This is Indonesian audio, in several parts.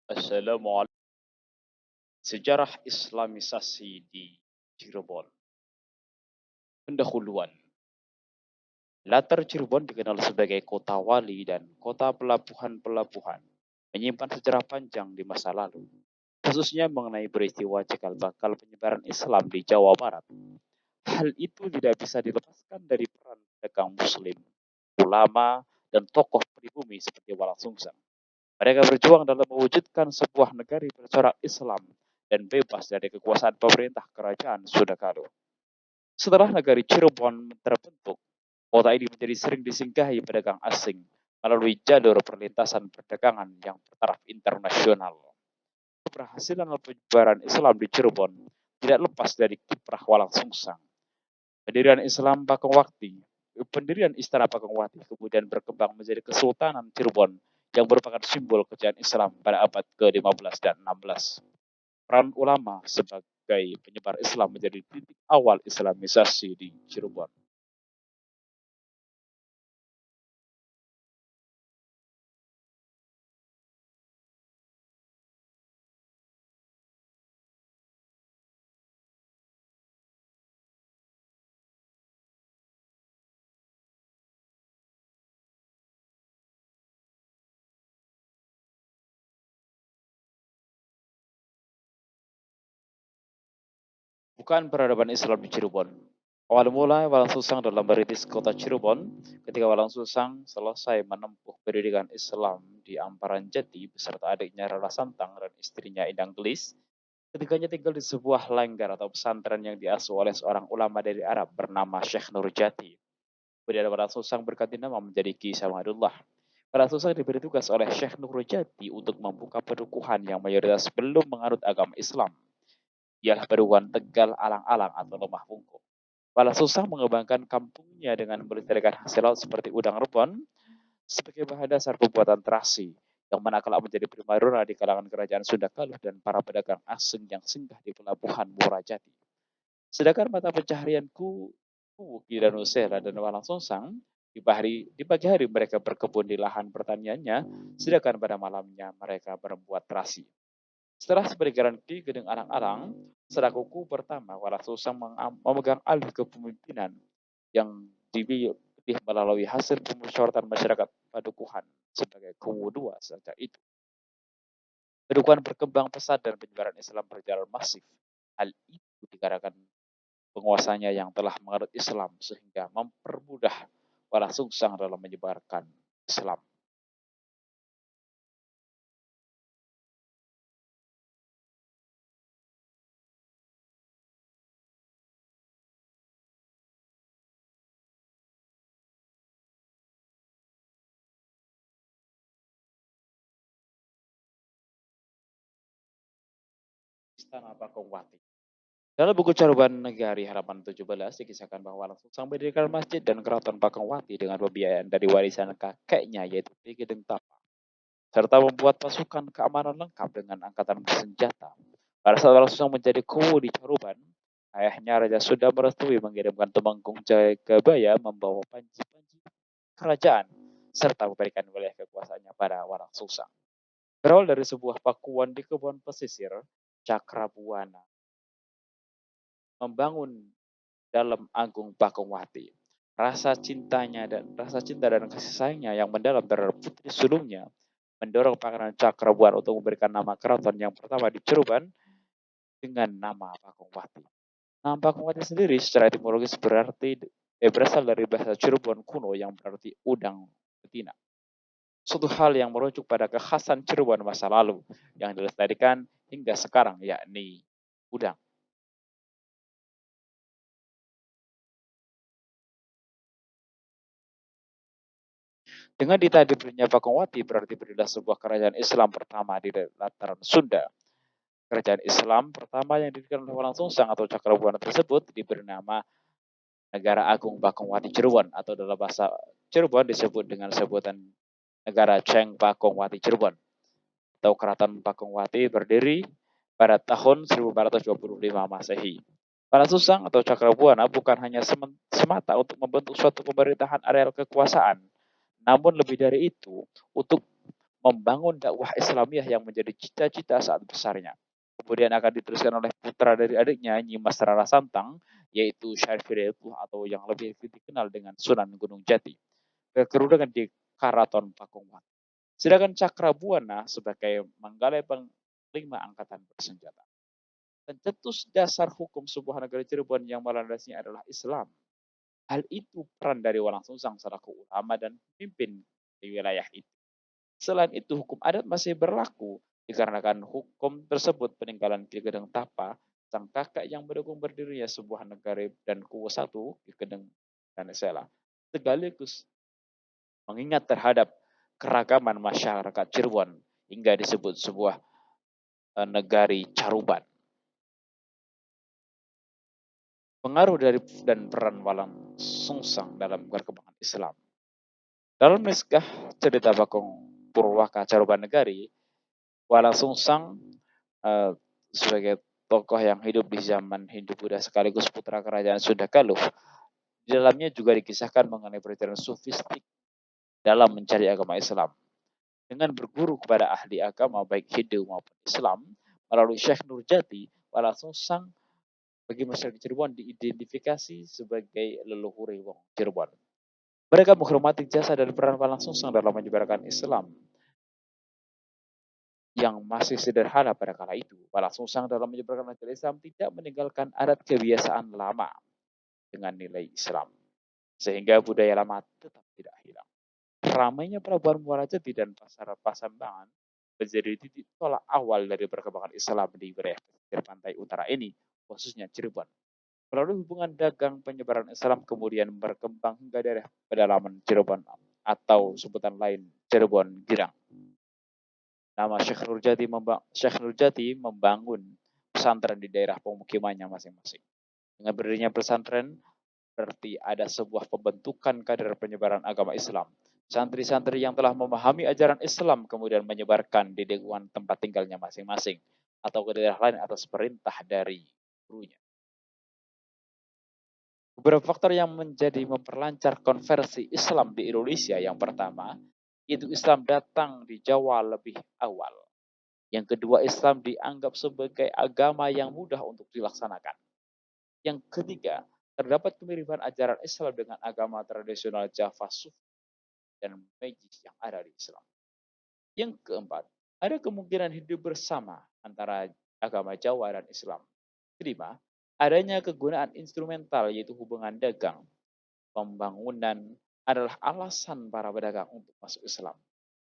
Assalamualaikum. Sejarah Islamisasi di Cirebon. Pendahuluan. Latar Cirebon dikenal sebagai kota wali dan kota pelabuhan-pelabuhan, menyimpan sejarah panjang di masa lalu, khususnya mengenai peristiwa cikal bakal penyebaran Islam di Jawa Barat. Hal itu tidak bisa dilepaskan dari peran pedagang Muslim, ulama, dan tokoh pribumi seperti Walang Sungsang. Mereka berjuang dalam mewujudkan sebuah negara bercorak Islam dan bebas dari kekuasaan pemerintah kerajaan Sunda Kalo. Setelah negari Cirebon terbentuk, kota ini menjadi sering disinggahi pedagang asing melalui jalur perlintasan perdagangan yang bertaraf internasional. Keberhasilan penyebaran Islam di Cirebon tidak lepas dari kiprah Walang Sungsang. Pendirian Islam Pakongwakti, pendirian Istana Pakongwati kemudian berkembang menjadi Kesultanan Cirebon yang merupakan simbol kejayaan Islam pada abad ke-15 dan 16. Peran ulama sebagai penyebar Islam menjadi titik awal Islamisasi di Cirebon. Bukan peradaban Islam di Cirebon. Awal mula Walang Susang dalam merintis kota Cirebon ketika Walang Susang selesai menempuh pendidikan Islam di Amparan Jati beserta adiknya Rara Santang dan istrinya Indang Gelis. Ketiganya tinggal di sebuah lengger atau pesantren yang diasuh oleh seorang ulama dari Arab bernama Syekh Nurjati. Kemudian Walang Susang berganti nama menjadi Ki Samadullah. Walang Susang diberi tugas oleh Syekh Nurjati untuk membuka pedukuhan yang mayoritas belum menganut agama Islam. Ialah Beruan Tegal Alang-alang atau Lemah Bungkuk. Walang Susang mengembangkan kampungnya dengan melestarikan hasil laut seperti udang rebon sebagai bahan dasar pembuatan terasi yang mana kelak menjadi primadona di kalangan kerajaan Sunda Galuh dan para pedagang asing yang singgah di pelabuhan Murajati. Sedangkan mata pencaharianku, Wuki dan Usera dan Walang Susang di pagi hari mereka berkebun di lahan pertaniannya, sedangkan pada malamnya mereka berbuat terasi. Setelah sepeninggalan Ki Gedeng Alang-alang, selaku pertama Walang Susang memegang alih kepemimpinan yang dipilih melalui hasil pemusyawaratan masyarakat padukuhan sebagai Kuwu II sejak itu. Padukuhan berkembang pesat dan penyebaran Islam berjalan masif. Hal itu dikarenakan penguasanya yang telah menganut Islam sehingga mempermudah Walang Sungsang dalam menyebarkan Islam. Istana Pakongwati. Dalam buku Caruban Negari halaman 17 dikisahkan bahwa Walang Sungsang mendirikan masjid dan keraton Pakongwati dengan pembiayaan dari warisan kakeknya yaitu Ki Gedeng Tapa, serta membuat pasukan keamanan lengkap dengan angkatan bersenjata. Pada saat Walang Sungsang menjadi kuwu di Caruban, ayahnya Raja Sunda merestui mengirimkan Temenggung Jayabaya membawa panji-panji kerajaan serta memberikan wilayah kekuasaannya pada Walang Sungsang. Berawal dari sebuah pakuan di kebun pesisir, Cakrabuana membangun dalam Agung Pakongwati. Rasa cinta dan kasih sayangnya yang mendalam terhadap putri sulungnya mendorong Pangeran Cakrabuana untuk memberikan nama keraton yang pertama di Cirebon dengan nama Pakongwati. Nama Pakongwati sendiri secara etimologis berasal dari bahasa Cirebon kuno yang berarti udang betina. Suatu hal yang merujuk pada kekhasan Cirebon masa lalu yang dilestarikan hingga sekarang yakni udang. Dengan ditahbisnya Pakongwati berarti berilah sebuah kerajaan Islam pertama di dataran Sunda. Kerajaan Islam pertama yang didirikan oleh Walang Sungsang atau Cakrabuana tersebut diberi nama Negara Agung Pakongwati Cirebon atau dalam bahasa Cirebon disebut dengan sebutan Negara Ceng Pakongwati Cirebon atau Keraton Pakongwati berdiri pada tahun 1425 Masehi. Walang Sungsang atau Cakrabuana bukan hanya semata untuk membentuk suatu pemerintahan areal kekuasaan, namun lebih dari itu untuk membangun dakwah Islamiyah yang menjadi cita-cita saat besarnya. Kemudian akan diteruskan oleh putra dari adiknya Nyimas Rara Santang, yaitu Syarif Hidayatullah atau yang lebih dikenal dengan Sunan Gunung Jati, keturunan di Karaton Pakuman. Sedangkan Cakrabuana sebagai Manggalai Panglima Angkatan Bersenjata. Pencetus dasar hukum sebuah negara Cirebon yang melandasinya adalah Islam. Hal itu peran dari Walang Sungsang selaku ulama dan pemimpin di wilayah itu. Selain itu, hukum adat masih berlaku dikarenakan hukum tersebut peninggalan Ki Gedeng Tapa, sang kakak yang mendukung berdirinya sebuah negara dan kuwo satu Ki Gedeng dan Sela, sekaligus mengingat terhadap keragaman masyarakat Cirebon hingga disebut sebuah negari Caruban. Pengaruh dari dan peran Walang Sungsang dalam perkembangan Islam. Dalam naskah cerita Bakong Purwaka Caruban Negari, Walang Sungsang eh, sebagai tokoh yang hidup di zaman Hindu Buddha sekaligus putra kerajaan Sunda Galuh. Di dalamnya juga dikisahkan mengenai perjalanan sufistik dalam mencari agama Islam. Dengan berguru kepada ahli agama baik Hindu maupun Islam, melalui Syekh Nurjati, Walang Sungsang bagi masyarakat Cirebon diidentifikasi sebagai leluhur Wong Cirebon. Mereka menghormati jasa dan peran Walang Sungsang dalam menyebarkan Islam yang masih sederhana pada kala itu. Walang Sungsang dalam menyebarkan ajaran Islam tidak meninggalkan adat kebiasaan lama dengan nilai Islam, sehingga budaya lama tetap tidak hilang. Ramainya pelabuhan Muara Jati dan pasar Pasambangan menjadi titik tolak awal dari perkembangan Islam di wilayah pesisir pantai utara ini, khususnya Cirebon. Melalui hubungan dagang, penyebaran Islam kemudian berkembang hingga daerah pedalaman Cirebon atau sebutan lain Cirebon Girang. Nama Syekh Nurjati membangun pesantren di daerah pemukimannya masing-masing. Dengan berdirinya pesantren, berarti ada sebuah pembentukan kader penyebaran agama Islam. Santri-santri yang telah memahami ajaran Islam kemudian menyebarkan di lingkungan tempat tinggalnya masing-masing atau ke daerah lain atas perintah dari gurunya. Beberapa faktor yang menjadi memperlancar konversi Islam di Indonesia, yang pertama, itu Islam datang di Jawa lebih awal. Yang kedua, Islam dianggap sebagai agama yang mudah untuk dilaksanakan. Yang ketiga, terdapat kemiripan ajaran Islam dengan agama tradisional Java Sufi dan Majis yang ada di Islam. Yang keempat, ada kemungkinan hidup bersama antara agama Jawa dan Islam. Kelima, adanya kegunaan instrumental yaitu hubungan dagang. Pembangunan adalah alasan para pedagang untuk masuk Islam.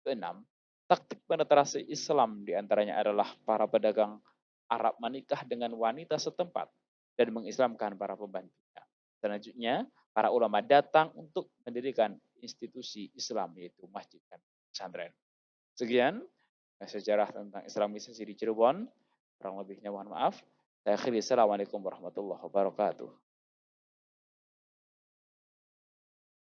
Keenam, taktik penetrasi Islam diantaranya adalah para pedagang Arab menikah dengan wanita setempat dan mengislamkan para pembantunya. Selanjutnya, para ulama datang untuk mendirikan institusi Islam yaitu masjid dan pesantren. Sekian sejarah tentang Islamisasi di Cirebon. Kurang lebihnya mohon maaf. Saya akhiri. Assalamualaikum warahmatullahi wabarakatuh.